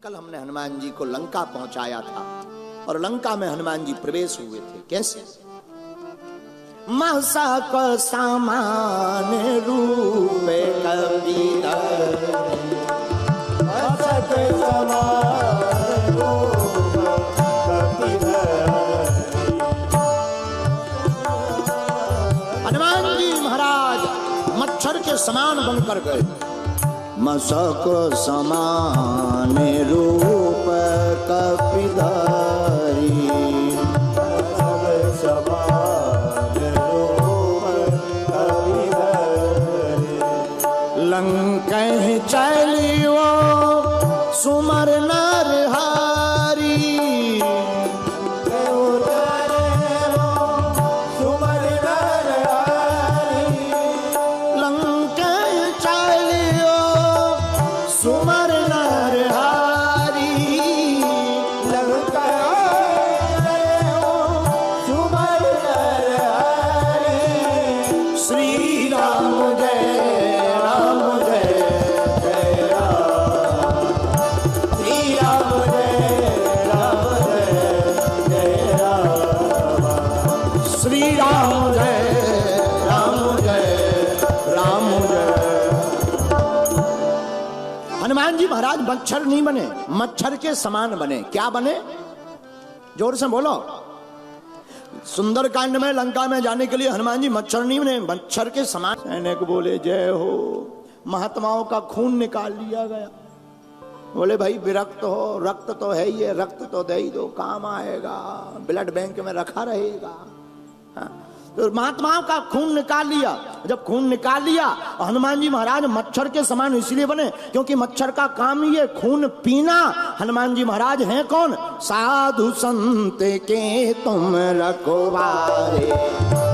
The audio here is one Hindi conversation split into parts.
कल हमने हनुमान जी को लंका पहुंचाया था और लंका में हनुमान जी प्रवेश हुए थे। कैसे? महसा को सामान रूप हनुमान जी महाराज मच्छर के समान बनकर गए। मसक समान रूप कपिधारी, लंकहि चलियो सुमर नरहारी, लंकहि चलियो सुमर नरहारी, सुमर नरहारी। श्री राम जय राम जय जय राम, श्री राम जय राम जय जय राम, श्री राम जय राम जय राम जय। हनुमान जी महाराज मच्छर नहीं बने, मच्छर के समान बने। क्या बने? जोर से बोलो। सुंदरकांड में लंका में जाने के लिए हनुमान जी मच्छर नहीं बने, मच्छर के समान। सैनिक बोले जय हो। महात्माओं का खून निकाल लिया गया। बोले भाई विरक्त हो, रक्त तो है ही है, रक्त तो दे ही दो, काम आएगा, ब्लड बैंक में रखा रहेगा। हाँ। तो महात्माओं का खून निकाल लिया। जब खून निकाल लिया, हनुमान जी महाराज मच्छर के समान इसलिए बने क्योंकि मच्छर का काम ही है खून पीना। हनुमान जी महाराज हैं कौन? साधु संत के तुम रखवारे,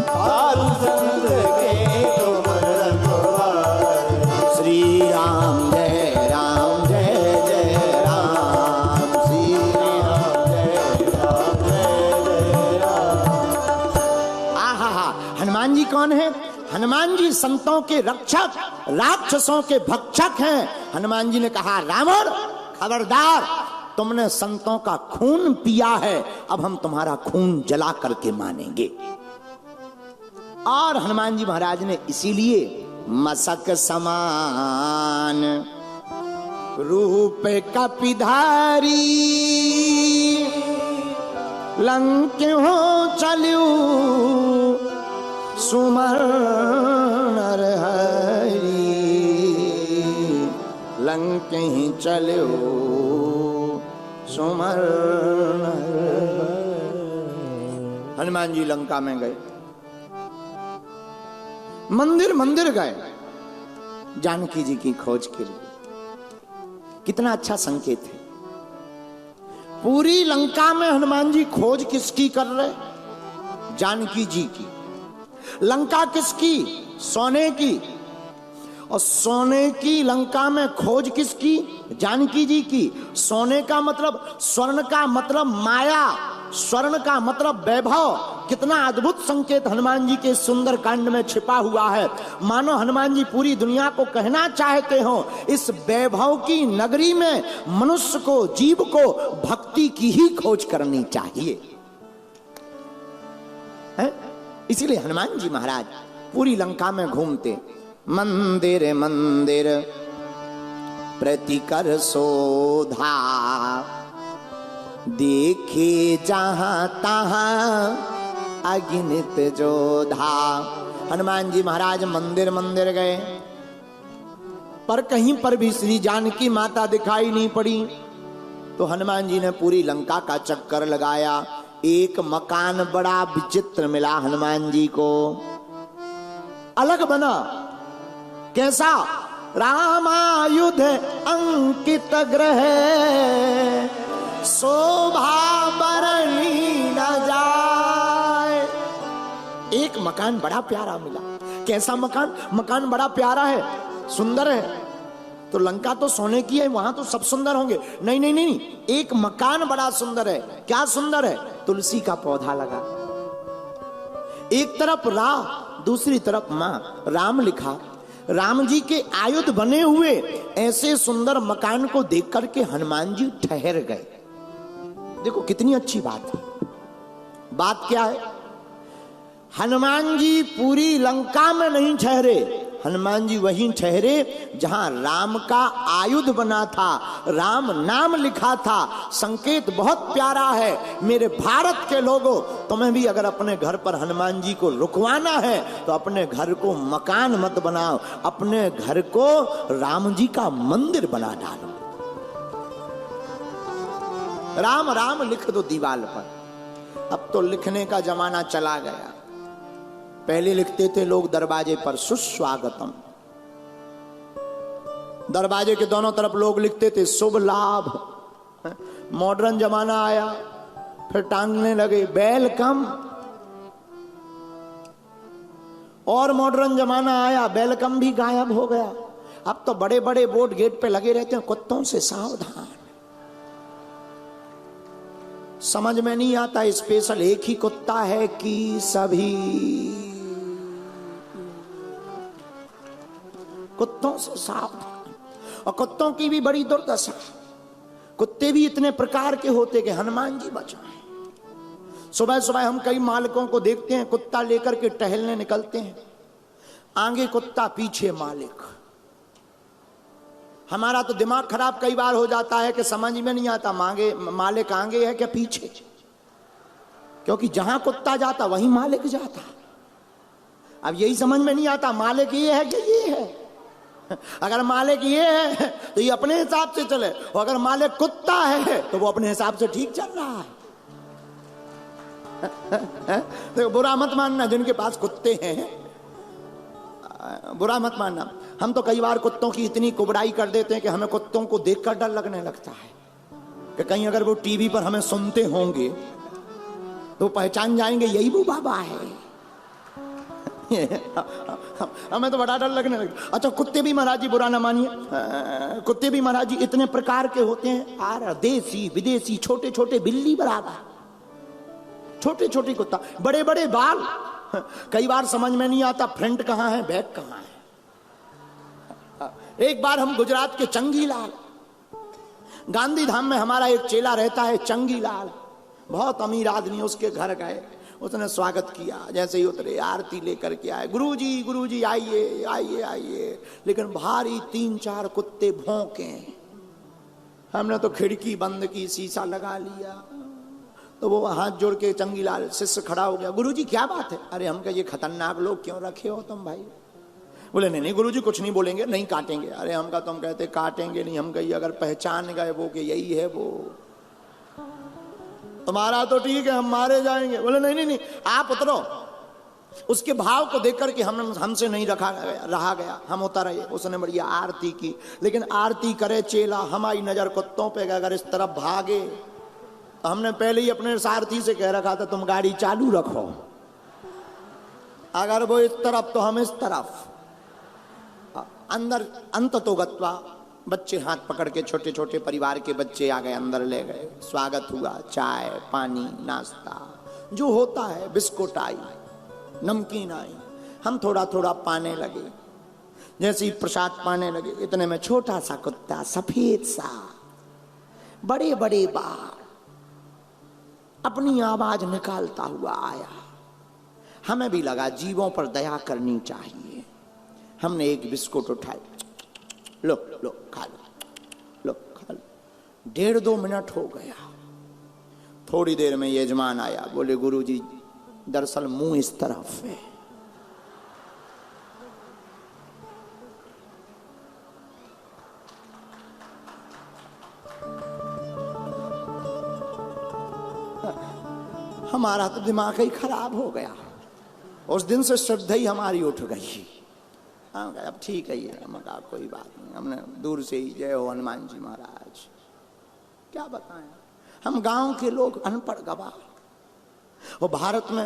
साधु संत के तुम रखवारे। श्री राम जय राम जय जय राम, श्री राम जय राम जय जय राम। आहा, हनुमान जी कौन है? हनुमान जी संतों के रक्षक, राक्षसों के भक्षक हैं। हनुमान जी ने कहा रावण खबरदार, तुमने संतों का खून पिया है, अब हम तुम्हारा खून जला करके मानेंगे। और हनुमान जी महाराज ने इसीलिए मसक समान रूप कपिधारी, लंक हो चलू सुमर नरहरि, लंक ही चलो सुमर नरहरि। हनुमान जी लंका में गए, मंदिर मंदिर गए जानकी जी की खोज के लिए। कितना अच्छा संकेत है। पूरी लंका में हनुमान जी खोज किसकी कर रहे? जानकी जी की। लंका किसकी? सोने की। और सोने की लंका में खोज किसकी? जानकी जी की। सोने का मतलब, स्वर्ण का मतलब माया, स्वर्ण का मतलब वैभव। कितना अद्भुत संकेत हनुमान जी के सुंदर कांड में छिपा हुआ है। मानो हनुमान जी पूरी दुनिया को कहना चाहते हो, इस वैभव की नगरी में मनुष्य को, जीव को भक्ति की ही खोज करनी चाहिए। है? इसीलिए हनुमान जी महाराज पूरी लंका में घूमते, मंदिर मंदिर प्रतिकर शोधा, देखे जहां तहां अगिनत जोधा। हनुमान जी महाराज मंदिर मंदिर गए, पर कहीं पर भी श्री जानकी माता दिखाई नहीं पड़ी। तो हनुमान जी ने पूरी लंका का चक्कर लगाया। एक मकान बड़ा विचित्र मिला हनुमान जी को, अलग बना। कैसा? रामायुध अंकित ग्रह, शोभा बरनी न जाए। एक मकान बड़ा प्यारा मिला। कैसा मकान? मकान बड़ा प्यारा है, सुंदर है। तो लंका तो सोने की है, वहां तो सब सुंदर होंगे। नहीं नहीं नहीं, एक मकान बड़ा सुंदर है। क्या सुंदर है? तुलसी का पौधा लगा, एक तरफ रा, दूसरी तरफ मां, राम लिखा। राम जी के आयुध बने हुए ऐसे सुंदर मकान को देख करके हनुमान जी ठहर गए। देखो कितनी अच्छी बात है। बात क्या है, हनुमान जी पूरी लंका में नहीं ठहरे, हनुमान जी वहीं ठहरे जहां राम का आयुध बना था, राम नाम लिखा था। संकेत बहुत प्यारा है। मेरे भारत के लोगों, तुम्हें भी अगर अपने घर पर हनुमान जी को रुकवाना है तो अपने घर को मकान मत बनाओ, अपने घर को राम जी का मंदिर बना डालो। राम राम लिख दो दीवार पर। अब तो लिखने का जमाना चला गया। पहले लिखते थे लोग दरवाजे पर सुस्वागतम, दरवाजे के दोनों तरफ लोग लिखते थे शुभ लाभ। मॉडर्न जमाना आया, फिर टांगने लगे वेलकम। और मॉडर्न जमाना आया, वेलकम भी गायब हो गया। अब तो बड़े बड़े बोर्ड गेट पे लगे रहते हैं, कुत्तों से सावधान। समझ में नहीं आता स्पेशल एक ही कुत्ता है कि सभी कुत्तों से सावधान। और कुत्तों की भी बड़ी दुर्दशा। कुत्ते भी इतने प्रकार के होते कि हनुमान जी बचाएं। सुबह सुबह हम कई मालिकों को देखते हैं कुत्ता लेकर के टहलने निकलते हैं, आगे कुत्ता पीछे मालिक। हमारा तो दिमाग खराब कई बार हो जाता है कि समझ में नहीं आता मालिक आगे है क्या पीछे, क्योंकि जहां कुत्ता जाता वहीं मालिक जाता। अब यही समझ में नहीं आता मालिक ये है कि ये है। अगर मालिक ये है तो ये अपने हिसाब से चले, और अगर मालिक कुत्ता है तो वो अपने हिसाब से ठीक चल रहा है। तो बुरा मत मानना जिनके पास कुत्ते हैं, बुरा मत मानना। हम तो कई बार कुत्तों की इतनी कुबड़ाई कर देते हैं कि हमें कुत्तों को देखकर डर लगने लगता है कि कहीं अगर वो टीवी पर हमें सुनते होंगे तो पहचान जाएंगे यही वो बाबा है। हमें तो बड़ा डर लगने लगता। अच्छा कुत्ते भी महाराज जी बुरा ना मानिए, कुत्ते भी महाराज जी इतने प्रकार के होते हैं, देसी विदेशी, छोटे छोटे बिल्ली बराबर, छोटे छोटे कुत्ता, बड़े बड़े बाल। कई बार समझ में नहीं आता फ्रंट कहां है बैक कहां है। एक बार हम गुजरात के चंगीलाल, गांधी धाम में हमारा एक चेला रहता है चंगीलाल, बहुत अमीर आदमी, उसके घर गए, उसने स्वागत किया। जैसे ही उतरे आरती लेकर के आए, गुरुजी आइए आइए आइए, लेकिन भारी 3-4 कुत्ते भौंके। हमने तो खिड़की बंद की, शीशा लगा लिया। तो वो हाथ जोड़ के चंगीलाल शिष्य खड़ा हो गया, गुरुजी क्या बात है? अरे हम कहे ये खतरनाक लोग क्यों रखे हो तुम भाई? बोले नहीं गुरुजी कुछ नहीं बोलेंगे, नहीं काटेंगे। अरे हम का तुम कहते काटेंगे नहीं, हम कही अगर पहचान गए वो कि यही है वो, तुम्हारा तो ठीक है हम मारे जाएंगे। बोले नहीं आप उतरो। उसके भाव को देख करके हमसे नहीं रहा गया, हम उतर आए। उसने बढ़िया आरती की, लेकिन आरती करे चेला, हमारी नजर कुत्तों पे, अगर इस तरफ भागे तो हमने पहले ही अपने सारथी से कह रखा था तुम गाड़ी चालू रखो, अगर वो इस तरफ तो हम इस तरफ। अंदर अंत तो गत्वा, बच्चे हाथ पकड़ के, छोटे छोटे परिवार के बच्चे आ गए, अंदर ले गए, स्वागत हुआ, चाय पानी नाश्ता जो होता है, बिस्कुट आई, नमकीन आई, हम थोड़ा थोड़ा पाने लगे। जैसे ही प्रसाद पाने लगे, इतने में छोटा सा कुत्ता सफेद सा, बड़े बड़े बाल, अपनी आवाज निकालता हुआ आया। हमें भी लगा जीवों पर दया करनी चाहिए। हमने एक बिस्कुट उठाई, लो लो खा लो खा लो। 1.5-2 मिनट हो गया। थोड़ी देर में यजमान आया, बोले गुरुजी दरअसल मुंह इस तरफ है। हमारा तो दिमाग ही खराब हो गया। उस दिन से श्रद्धा ही हमारी उठ गई। अब ठीक है ये, हम कहा कोई बात नहीं। हमने दूर से ही जय हो हनुमान जी महाराज, क्या बताएं, हम गांव के लोग अनपढ़ गवाह। और भारत में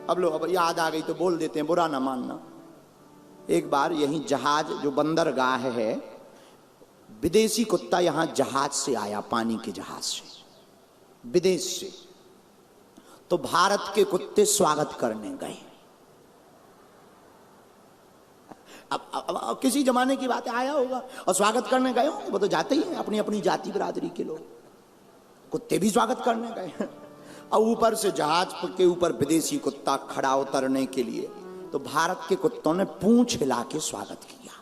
अब याद आ गई तो बोल देते हैं, बुरा ना मानना। एक बार यही जहाज जो बंदरगाह है, विदेशी कुत्ता यहां जहाज से आया, पानी के जहाज से, विदेश से। तो भारत के कुत्ते स्वागत करने गए। अब किसी जमाने की बात आया होगा और स्वागत करने गए होंगे, वो तो जाते ही हैं अपनी अपनी जाति बिरादरी के लोग, कुत्ते भी स्वागत करने गए और ऊपर से जहाज के ऊपर विदेशी कुत्ता खड़ा उतरने के लिए, तो भारत के कुत्तों ने पूंछ हिला के स्वागत किया,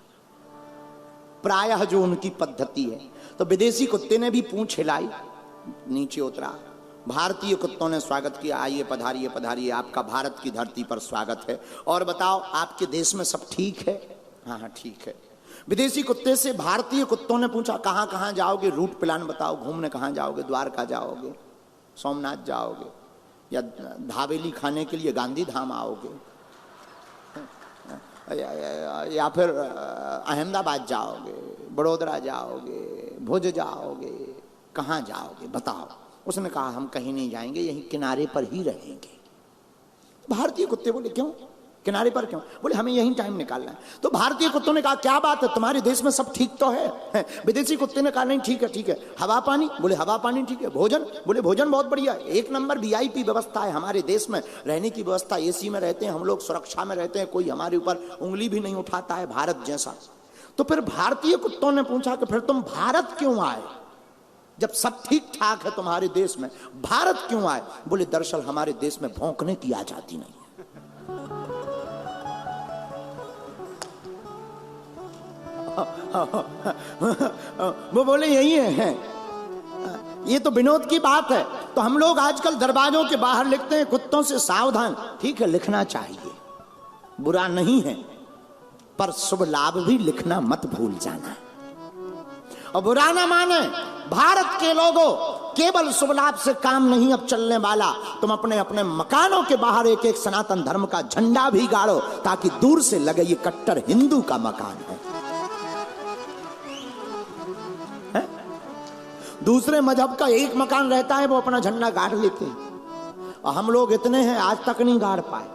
प्रायः जो उनकी पद्धति है। तो विदेशी कुत्ते ने भी पूंछ हिलाई, नीचे उतरा, भारतीय कुत्तों ने स्वागत किया, आइए पधारिए पधारिए, आपका भारत की धरती पर स्वागत है, और बताओ आपके देश में सब ठीक है? हाँ हाँ ठीक है। विदेशी कुत्ते से भारतीय कुत्तों ने पूछा कहाँ कहाँ जाओगे, रूट प्लान बताओ, घूमने कहाँ जाओगे, द्वारका जाओगे, सोमनाथ जाओगे, या धावेली खाने के लिए गांधी धाम आओगे, या फिर अहमदाबाद जाओगे, बड़ोदरा जाओगे, भुज जाओगे, कहाँ जाओगे बताओ? उसने कहा हम कहीं नहीं जाएंगे, यहीं किनारे पर ही रहेंगे। भारतीय कुत्ते बोले क्यों, किनारे पर क्यों? बोले हमें यहीं टाइम निकालना है। तो भारतीय कुत्तों ने कहा क्या बात है, तुम्हारे देश में सब ठीक तो है? विदेशी कुत्ते ने कहा नहीं ठीक है ठीक है। हवा पानी? बोले हवा पानी ठीक है। भोजन? बोले भोजन बहुत बढ़िया, एक नंबर वीआईपी व्यवस्था है हमारे देश में, रहने की व्यवस्था, एसी में रहते हैं हम लोग, सुरक्षा में रहते हैं, कोई हमारे ऊपर उंगली भी नहीं उठाता है, भारत जैसा। तो फिर भारतीय कुत्तों ने पूछा कि फिर तुम भारत क्यों आए, जब सब ठीक ठाक है तुम्हारे देश में, भारत क्यों आए? बोले दरअसल हमारे देश में भौंकने की आजादी नहीं है। वो बोले यही है, ये तो विनोद की बात है। तो हम लोग आजकल दरवाजों के बाहर लिखते हैं कुत्तों से सावधान, ठीक है लिखना चाहिए, बुरा नहीं है, पर शुभ लाभ भी लिखना मत भूल जाना। और बुरा ना माने, भारत के लोगों, केवल शुभ लाभ से काम नहीं अब चलने वाला, तुम अपने अपने मकानों के बाहर एक एक सनातन धर्म का झंडा भी गाड़ो, ताकि दूर से लगे ये कट्टर हिंदू का मकान है। दूसरे मजहब का एक मकान रहता है, वो अपना झंडा गाड़ लेते हैं, और हम लोग इतने हैं आज तक नहीं गाड़ पाए।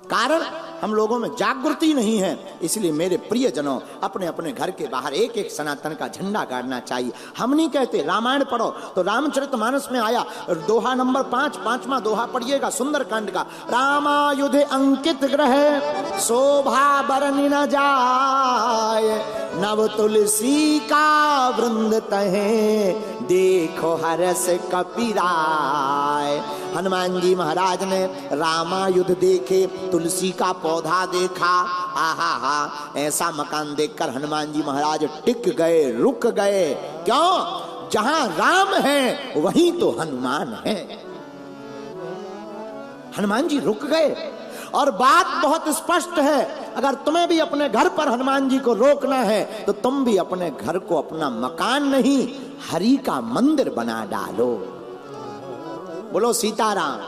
कारण हम लोगों में जागृति नहीं है। इसलिए मेरे प्रियजनों, अपने अपने घर के बाहर एक एक सनातन का झंडा गाड़ना चाहिए। हम नहीं कहते, रामायण पढ़ो तो रामचरितमानस में आया दोहा नंबर 5, 5वां दोहा पढ़िएगा सुंदरकांड का, रामायुधे अंकित ग्रह शोभा बरनि न जाय, नव तुलसी का वृंद तहे देखो हरस कपिराय। हनुमान जी महाराज ने रामायुध देखे, तुलसी का पौधा देखा, आहा हा, ऐसा मकान देखकर हनुमान जी महाराज टिक गए, रुक गए। क्यों? जहां राम है वहीं तो हनुमान है। हनुमान जी रुक गए। और बात बहुत स्पष्ट है, अगर तुम्हें भी अपने घर पर हनुमान जी को रोकना है तो तुम भी अपने घर को अपना मकान नहीं, हरि का मंदिर बना डालो। बोलो सीताराम।